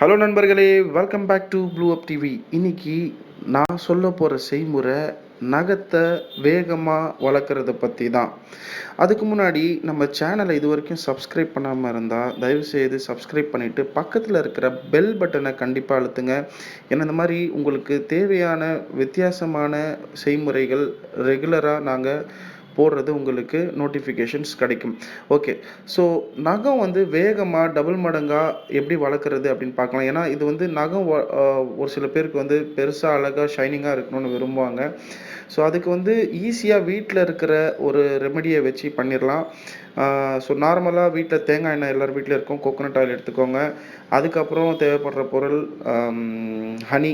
Hello நண்பர்களே, welcome back to ப்ளூஅப் TV. இன்னைக்கு நான் சொல்ல போகிற செய்முறை நகத்தை வேகமாக வளர்க்குறத பற்றி தான். அதுக்கு முன்னாடி நம்ம சேனலை இது வரைக்கும் சப்ஸ்கிரைப் பண்ணாமல் இருந்தால் தயவுசெய்து சப்ஸ்கிரைப் பண்ணிவிட்டு பக்கத்தில் இருக்கிற பெல் பட்டனை கண்டிப்பாக அழுத்துங்க. ஏன்னா இந்த மாதிரி உங்களுக்கு தேவையான வித்தியாசமான செய்முறைகள் ரெகுலராக நாங்கள் போடுறது உங்களுக்கு நோட்டிஃபிகேஷன்ஸ் கிடைக்கும். ஓகே, ஸோ நகம் வந்து வேகமாக டபுள் மடங்காக எப்படி வளர்க்குறது அப்படின்னு பார்க்கலாம். ஏன்னா இது வந்து நகம் ஒரு சில பேருக்கு வந்து பெருசாக அழகாக ஷைனிங்காக இருக்கணும்னு விரும்புவாங்க. ஸோ அதுக்கு வந்து ஈஸியாக வீட்டில் இருக்கிற ஒரு ரெமெடியை வச்சு பண்ணிடலாம். ஸோ நார்மலாக வீட்டில் தேங்காய் எண்ணெய் எல்லார் வீட்டில் இருக்கும், கோகோனட் ஆயில் எடுத்துக்கோங்க. அதுக்கப்புறம் தேவைப்படுற பொருள் ஹனி,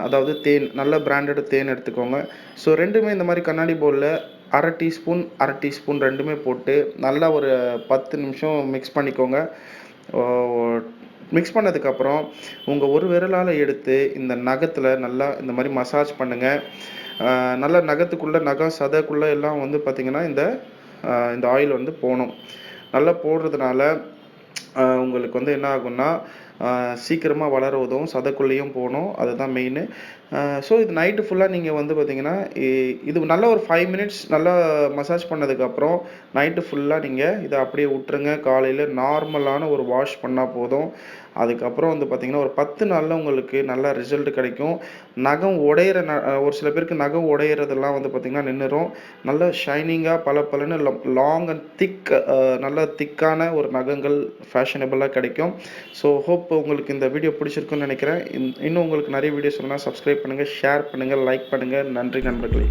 அதாவது தேன், நல்ல பிராண்டட் தேன் எடுத்துக்கோங்க. ஸோ ரெண்டுமே இந்த மாதிரி கண்ணாடி பவுலில் அரை டீஸ்பூன் ரெண்டுமே போட்டு நல்லா ஒரு 10 நிமிஷம் மிக்ஸ் பண்ணிக்கோங்க. மிக்ஸ் பண்ணதுக்கப்புறம் உங்கள் ஒரு விரலால் எடுத்து இந்த நகத்தில் நல்லா இந்த மாதிரி மசாஜ் பண்ணுங்கள். நல்லா நகத்துக்குள்ளே நகம் சதைக்குள்ளே எல்லாம் வந்து பார்த்திங்கன்னா இந்த ஆயில் வந்து போகணும். நல்லா போடுறதுனால உங்களுக்கு வந்து என்ன ஆகும்னா சீக்கிரமாக வளர உதவும், சதைக்குள்ளேயும் போகணும், அதுதான் மெயின். ஸோ இது நைட்டு ஃபுல்லாக நீங்கள் வந்து பார்த்திங்கன்னா இது நல்லா ஒரு 5 மினிட்ஸ் நல்லா மசாஜ் பண்ணதுக்கப்புறம் நைட்டு ஃபுல்லாக நீங்கள் இதை அப்படியே விட்டுருங்க. காலையில் நார்மலான ஒரு வாஷ் பண்ணால் போதும். அதுக்கப்புறம் வந்து பார்த்திங்கன்னா ஒரு 10 நாளில் உங்களுக்கு நல்ல ரிசல்ட் கிடைக்கும். நகம் உடையிற ஒரு சில பேருக்கு நகம் உடையிறதெல்லாம் வந்து பார்த்திங்கன்னா நின்றுடும். நல்ல ஷைனிங்காக பளபளன்னு லாங் அண்ட் திக், நல்ல திக்கான ஒரு நகங்கள் ஃபேஷனபிளாக கிடைக்கும். ஸோ ஹோப் உங்களுக்கு இந்த வீடியோ பிடிச்சிருக்குன்னு நினைக்கிறேன். இன்னும் உங்களுக்கு நிறைய வீடியோஸ் வேணும்னா சப்ஸ்கிரைப் பண்ணுங்கள், ஷேர் பண்ணுங்கள், லைக் பண்ணுங்கள். நன்றி நண்பர்களே.